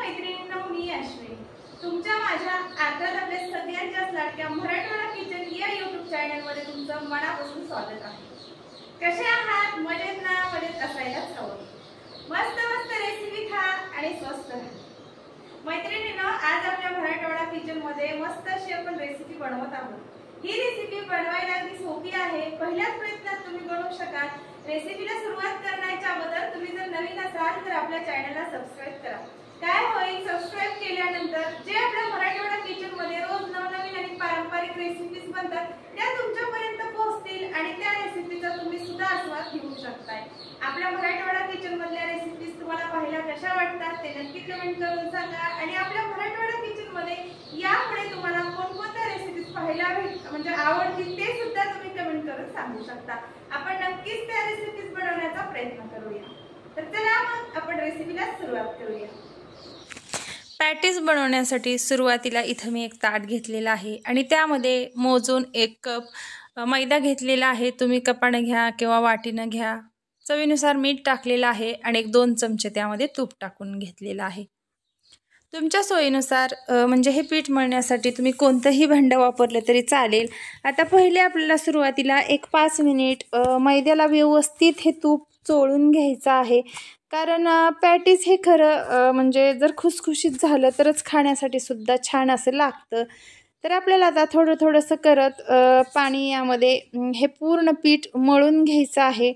मैत्रिणींनो, मी अश्विनी तुमच्या माझ्या आदर आपल्या सगळ्यांच्याच लाडक्या मराठवाडा किचन या YouTube चॅनल मध्ये तुमचं मनापासून स्वागत आहे। कसे आहात? मजेत ना? मजेत असायलाच हवं। मस्त मस्त रेसिपी खा आणि स्वस्त राहा। मैत्रिणींनो, आज आपल्या मराठवाडा किचन मध्ये मस्त अशी आपण रेसिपी बनवत आहोत। ही रेसिपी बनवायला अगदी सोपी आहे, पहिल्याच प्रयत्नात तुम्ही बनवू शकाल। रेसिपीला सुरुवात करण्याच्या अगोदर तुम्ही जर नवीन असाल तर आपल्या चॅनलला सबस्क्राइब करा। काय होईल, सबस्क्राइब केल्यानंतर जे आपल्या मराठवाडा किचन मध्ये रोज नवनवीन आणि पारंपरिक रेसिपीज बनतात त्या तुमच्यापर्यंत पोहोचतील आणि त्या रेसिपीचा तुम्ही सुद्धा आस्वाद घेऊ शकताय। आपल्या मराठवाडा किचन मधल्या रेसिपीज तुम्हाला पाहायला कशा वाटतात ते नक्की कमेंट करून सांगा। आणि आपल्या मराठवाडा किचन मध्ये यापुढे तुम्हाला कोणकोणत्या रेसिपीज पाहायला म्हणजे आवडतील ते सुद्धा तुम्ही कमेंट करून सांगू शकता। आपण नक्कीच त्या रेसिपीज बनवण्याचा प्रयत्न करूया। तर चला मग आपण रेसिपीला सुरुवात करूया। पॅटीस बनवण्यासाठी सुरुवातीला इथं मी एक ताट घेतलेला आहे आणि त्यामध्ये मोजून 1 कप मैदा घेतलेला आहे। तुम्ही कपाने घ्या किंवा वाटीनं घ्या। चवीनुसार मीठ टाकलेलं आहे आणि 2 चमचे त्यामध्ये तूप टाकून घेतलेलं आहे। तुमच्या सोयीनुसार म्हणजे हे पीठ मळण्यासाठी तुम्ही कोणतंही भांड वापरलं तरी चालेल। आता पहिले आपल्याला सुरुवातीला 5 मिनिट मैद्याला व्यवस्थित हे तूप चोळून घ्यायचं आहे, कारण पॅटीस हे खरं म्हणजे जर खुसखुशीत झालं तरच खाण्यासाठी सुद्धा छान असं लागतं। तर आपल्याला आता थोडंसं करत पाणी यामध्ये हे पूर्ण पीठ मळून घ्यायचं आहे।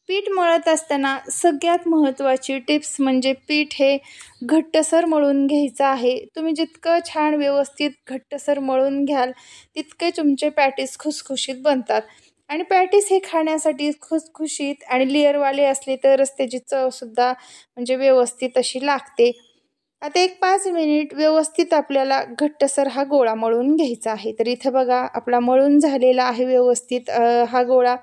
पीठ मळत असताना सगळ्यात महत्त्वाची टिप्स म्हणजे पीठ हे घट्टसर मळून घ्यायचं आहे। तुम्ही जितकं छान व्यवस्थित घट्टसर मळून घ्याल तितके तुमचे पॅटीस खुसखुशीत बनतात। आणि पॅटीस हे खाण्यासाठी खुसखुशीत आणि लेअरवाले असले तरच त्याची चव सुद्धा म्हणजे व्यवस्थित अशी लागते। आता 5 मिनिट व्यवस्थित आपल्याला घट्टसर हा गोळा मळून घ्यायचा आहे। तर इथे बघा आपला मळून झालेला आहे व्यवस्थित हा गोळा।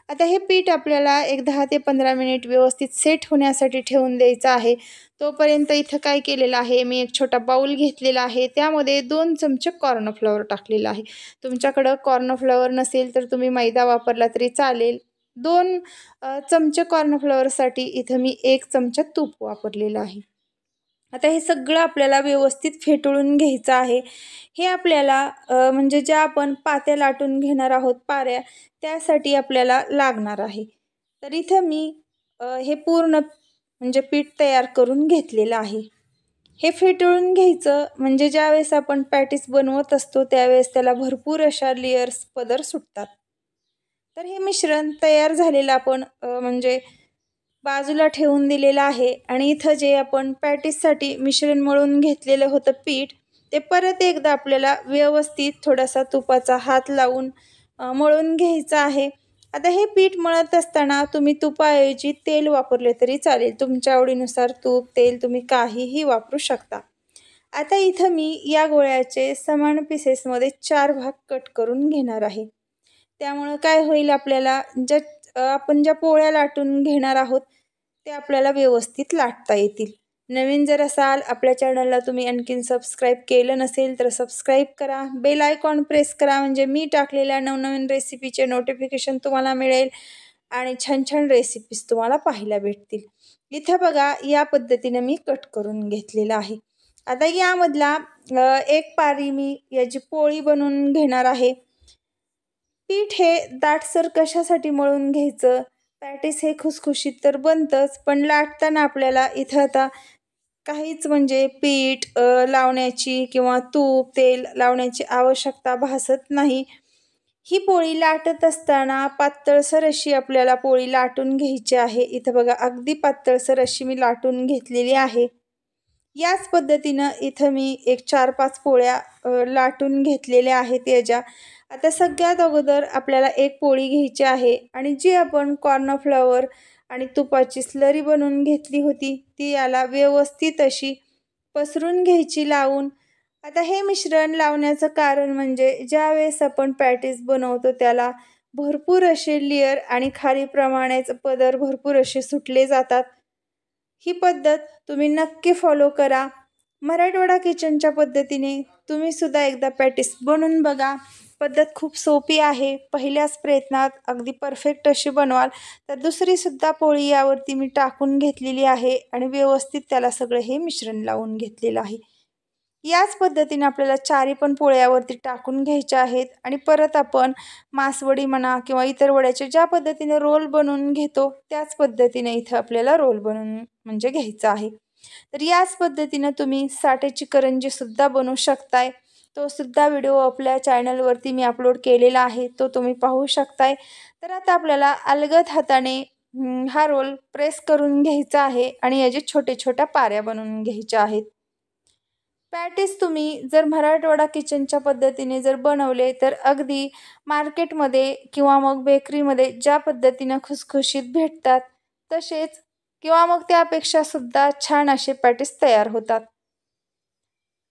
आता हे पीठ आपल्याला 10 ते 15 मिनिट व्यवस्थित सेट होण्यासाठी ठेवून द्यायचं आहे। तोपर्यंत इथं काय केलेलं आहे, मी एक छोटा बाउल घेतलेला आहे, त्यामध्ये 2 चमचे कॉर्नफ्लॉवर टाकलेला आहे। तुमच्याकडं कॉर्नफ्लॉवर नसेल तर तुम्ही मैदा वापरला तरी चालेल। 2 चमचे कॉर्नफ्लॉवरसाठी इथं मी 1 चमचा तूप वापरलेलं आहे। आता हे सगळं आपल्याला व्यवस्थित फेटळून घ्यायचं आहे। हे आपल्याला म्हणजे ज्या आपण पात्या लाटून घेणार आहोत पाऱ्या, त्यासाठी आपल्याला लागणार आहे। तर इथं मी हे पूर्ण म्हणजे पीठ तयार करून घेतलेलं आहे। हे फेटळून घ्यायचं म्हणजे ज्यावेळेस आपण पॅटीस बनवत असतो त्यावेळेस त्याला भरपूर अशा लेयर्स पदर सुटतात। तर हे मिश्रण तयार झालेलं आपण म्हणजे बाजूला ठेवून दिलेलं आहे। आणि इथं जे आपण पॅटीससाठी मिश्रण मळून घेतलेलं होतं पीठ, ते परत एकदा आपल्याला व्यवस्थित थोडासा तुपाचा हात लावून मळून घ्यायचं आहे। आता हे पीठ मळत असताना तुम्ही तुपाऐवजी तेल वापरले तरी चालेल। तुमच्या आवडीनुसार तूप, तेल तुम्ही काहीही वापरू शकता। आता इथं मी या गोळ्याचे समान पीसेसमध्ये 4 भाग कट करून घेणार आहे। त्यामुळं काय होईल, आपल्याला आपण ज्या पोळ्या लाटून घेणार आहोत ते आपल्याला व्यवस्थित लाटता येतील। नवीन जर असाल आपल्या चॅनलला तुम्ही आणखीन सबस्क्राईब केलं नसेल तर सबस्क्राईब करा, बेल आयकॉन प्रेस करा, म्हणजे मी टाकलेल्या नवनवीन रेसिपीचे नोटिफिकेशन तुम्हाला मिळेल आणि छान छान रेसिपीज तुम्हाला पाहायला भेटतील। इथं बघा या पद्धतीने मी कट करून घेतलेलं आहे। आता यामधला 1 पारी मी याची पोळी बनवून घेणार आहे। पीठ हे दाटसर कशासाठी मळून घ्यायचं, पॅटीस हे खुसखुशीत तर बनतंच, पण लाटताना आपल्याला इथं आता काहीच म्हणजे पीठ लावण्याची किंवा तूप, तेल लावण्याची आवश्यकता भासत नाही। ही पोळी लाटत असताना पातळसर अशी आपल्याला पोळी लाटून घ्यायची आहे। इथं बघा अगदी पातळसर अशी मी लाटून घेतलेली आहे। याच पद्धतीनं इथं मी 4-5 पोळ्या लाटून घेतलेल्या आहेत याच्या। आता सगळ्यात अगोदर आपल्याला 1 पोळी घ्यायची आहे आणि जी आपण कॉर्नफ्लॉवर आणि तुपाची स्लरी बनवून घेतली होती ती याला व्यवस्थित अशी पसरून घ्यायची लावून। आता हे मिश्रण लावण्याचं कारण म्हणजे ज्यावेळेस आपण पॅटीस बनवतो त्याला भरपूर असे लेयर आणि खाली प्रमाणाचे पदर भरपूर असे सुटले जातात। ही पद्धत तुम्ही नक्की फॉलो करा। मराठवाडा किचनच्या पद्धतीने तुम्ही सुद्धा एकदा पॅटीस बनवून बघा। पद्धत खूप सोपी आहे. पहिल्याच प्रयत्नात अगदी परफेक्ट अशी बनवाल. तर दुसरीसुद्धा पोळी यावरती मी टाकून घेतलेली आहे आणि व्यवस्थित त्याला सगळं हे मिश्रण लावून घेतलेलं आहे. याच पद्धतीने आपल्याला चारी पण पोळ्यावरती टाकून घ्यायच्या आहेत आणि परत आपण मासवडी म्हणा किंवा इतर वड्याचे ज्या पद्धतीने रोल बनवून घेतो त्याच पद्धतीने इथं आपल्याला रोल बनवून म्हणजे घ्यायचा आहे. तर याच पद्धतीने तुम्ही साठेची करंजीसुद्धा बनवू शकताय. तो सुद्धा व्हिडिओ आपल्या चॅनलवरती मी अपलोड केलेला आहे, तो तुम्ही पाहू शकताय. तर आता आपल्याला अलगद हाताने हा रोल प्रेस करून घ्यायचा आहे आणि याचे छोटे छोट्या पाऱ्या बनवून घ्यायच्या आहेत. पॅटीस तुम्ही जर मराठवाडा किचनच्या पद्धतीने जर बनवले तर अगदी मार्केटमध्ये किंवा मग बेकरीमध्ये ज्या पद्धतीनं खुसखुशीत भेटतात तसेच किंवा मग त्यापेक्षा सुद्धा छान असे पॅटीस तयार होतात.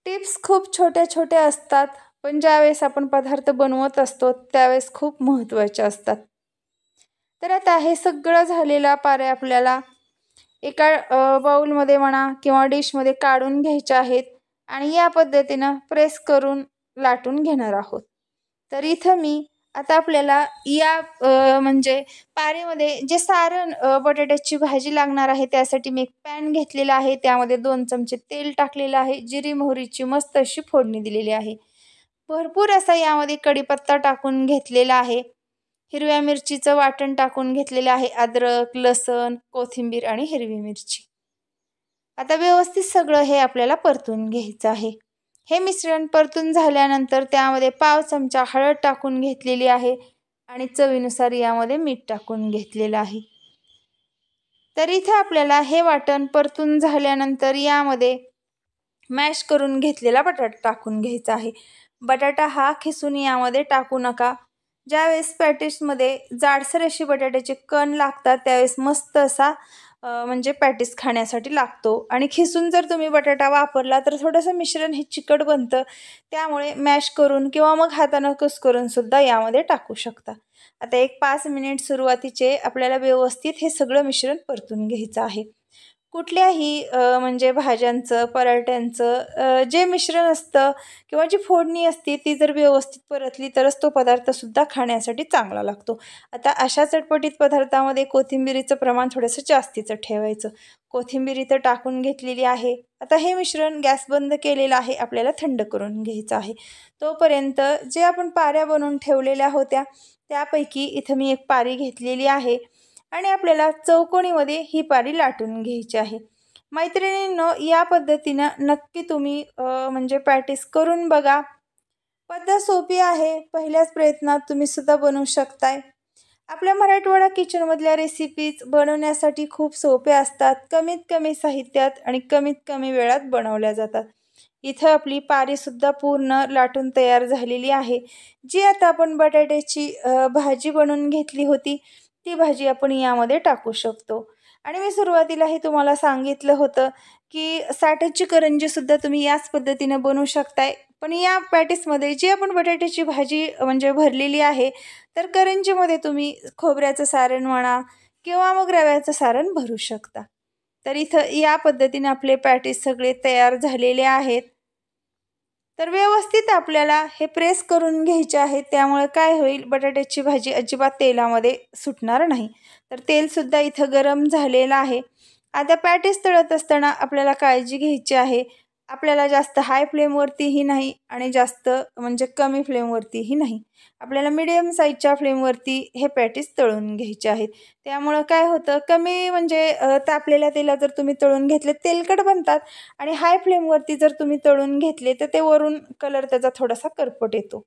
टिप्स खूप छोट्या छोट्या असतात, पण ज्यावेळेस आपण पदार्थ बनवत असतो त्यावेळेस खूप महत्त्वाच्या असतात. तर आता हे सगळं झालेला पाऱ्या आपल्याला एका बाउलमध्ये म्हणा किंवा डिशमध्ये काढून घ्यायच्या आहेत आणि या पद्धतीनं प्रेस करून लाटून घेणार आहोत. तर इथं मी आता आपल्याला या म्हणजे पारेमध्ये जे सारण बटाट्याची भाजी लागणार आहे त्यासाठी मी एक पॅन घेतलेला आहे. त्यामध्ये 2 चमचे तेल टाकलेलं आहे. जिरी मोहरीची मस्त अशी फोडणी दिलेली आहे. भरपूर असा यामध्ये कढीपत्ता टाकून घेतलेला आहे. हिरव्या मिरचीचं वाटण टाकून घेतलेलं आहे. अद्रक, लसूण, कोथिंबीर आणि हिरवी मिरची. आता व्यवस्थित सगळं हे आपल्याला परतून घ्यायचं आहे. हे मिश्रण परतून झाल्यानंतर त्यामध्ये पाव चमचा हळद टाकून घेतलेली आहे आणि चवीनुसार यामध्ये मीठ टाकून घेतलेलं आहे. तर इथे आपल्याला हे वाटण परतून झाल्यानंतर यामध्ये मॅश करून घेतलेला बटाटा टाकून घ्यायचा आहे. बटाटा हा खिसून यामध्ये टाकू नका. ज्यावेळेस पॅटीसमध्ये जाडसर अशी बटाट्याचे कण लागतात त्यावेळेस मस्त असा म्हणजे पॅटीस खाण्यासाठी लागतो आणि खिसून जर तुम्ही बटाटा वापरला तर थोडंसं मिश्रण हे चिकट बनतं. त्यामुळे मॅश करून किंवा मग हातानं कुस्करून सुद्धा यामध्ये टाकू शकता. आता एक 5 मिनिट सुरुवातीचे आपल्याला व्यवस्थित हे सगळं मिश्रण परतून घ्यायचं आहे. कुठल्याही म्हणजे भाज्यांचं, पराठ्यांचं जे मिश्रण असतं किंवा जी फोडणी असते ती जर व्यवस्थित परतली तरच तो पदार्थसुद्धा खाण्यासाठी चांगला लागतो. आता अशा चटपटीत पदार्थामध्ये कोथिंबिरीचं प्रमाण थोडंसं जास्तीचं ठेवायचं. कोथिंबीर इथं टाकून घेतलेली आहे. आता हे मिश्रण गॅस बंद केलेलं आहे. आपल्याला थंड करून घ्यायचं आहे. तोपर्यंत जे आपण पाऱ्या बनवून ठेवलेल्या होत्या त्यापैकी इथं मी एक पारी घेतलेली आहे आणि आपल्याला चौकोनीमध्ये ही पारी लाटून घ्यायची आहे. मैत्रिणींनो, या पद्धतीनं नक्की तुम्ही म्हणजे प्रॅक्टिस करून बघा. पद्धत सोपी आहे. पहिल्याच प्रयत्नात तुम्ही सुद्धा बनवू शकताय. आपल्या मराठवाडा किचनमधल्या रेसिपीज बनवण्यासाठी खूप सोप्या असतात. कमीत कमी साहित्यात आणि कमीत कमी वेळात बनवल्या जातात. इथं आपली पारीसुद्धा पूर्ण लाटून तयार झालेली आहे. जी आता आपण बटाट्याची भाजी बनवून घेतली होती ती भाजी आपण यामध्ये टाकू शकतो. आणि मी सुरुवातीलाही तुम्हाला सांगितलं होतं की साठ्याची करंजीसुद्धा तुम्ही याच पद्धतीने बनवू शकताय. पण या पॅटीसमध्ये जी आपण बटाट्याची भाजी म्हणजे भरलेली आहे तर करंजीमध्ये तुम्ही खोबऱ्याचं सारण म्हणा किंवा मग रव्याचं सारण भरू शकता. तर इथं या पद्धतीने आपले पॅटीस सगळे तयार झालेले आहेत. तर व्यवस्थित आपल्याला हे प्रेस करून घ्यायचे आहे. त्यामुळे काय होईल, बटाट्याची भाजी अजिबात तेलामध्ये सुटणार नाही. तर तेलसुद्धा इथं गरम झालेलं आहे. आता पॅटीस तळत असताना आपल्याला काळजी घ्यायची आहे. आपल्याला जास्त हाय फ्लेमवरतीही नाही आणि जास्त म्हणजे कमी फ्लेमवरतीही नाही. आपल्याला मीडियम साईजच्या फ्लेमवरती हे पॅटीस तळून घ्यायचे आहेत. त्यामुळं काय होतं, कमी म्हणजे तापलेल्या तेलात जर तुम्ही तळून घेतले तेलकट बनतात आणि हाय फ्लेमवरती जर तुम्ही तळून घेतले तर ते वरून कलर त्याचा थोडासा करपट येतो.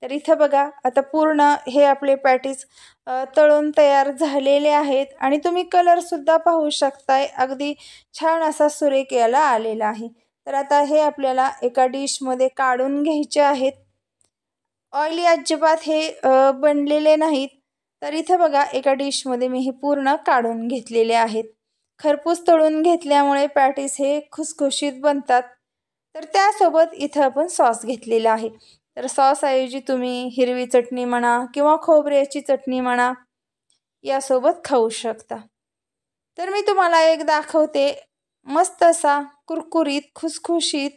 तर इथं बघा आता पूर्ण हे आपले पॅटीस तळून तयार झालेले आहेत आणि तुम्ही कलरसुद्धा पाहू शकताय. अगदी छान असा सुरेख याला आलेला आहे. तर आता हे आपल्याला एका डिशमध्ये काढून घ्यायचे आहेत. ऑइली अजिबात हे बनलेले नाहीत. तर इथं बघा एका डिशमध्ये मी हे पूर्ण काढून घेतलेले आहेत. खरपूस तळून घेतल्यामुळे पॅटीस हे खुसखुशीत बनतात. तर त्यासोबत इथं आपण सॉस घेतलेला आहे. तर सॉसऐवजी तुम्ही हिरवी चटणी म्हणा किंवा खोबऱ्याची चटणी म्हणा यासोबत खाऊ शकता. तर मी तुम्हाला एक दाखवते. मस्त असा कुरकुरीत खुसखुशीत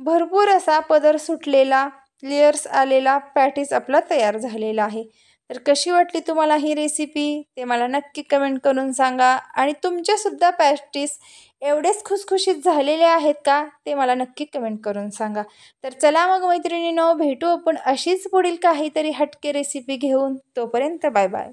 भरपूर असा पदर सुटलेला लेयर्स आलेला पॅटीस आपला तयार झालेला आहे। तर कशी वाटली तुम्हाला ही रेसिपी ते मला नक्की कमेंट करून सांगा आणि तुमच्यासुद्धा पॅटीस एवढेच खुसखुशीत झालेले आहेत का ते मला नक्की कमेंट करून सांगा। तर चला मग मैत्रिणींनो, भेटू आपण अशीच पुढील काहीतरी हटके रेसिपी घेऊन। तोपर्यंत बाय बाय।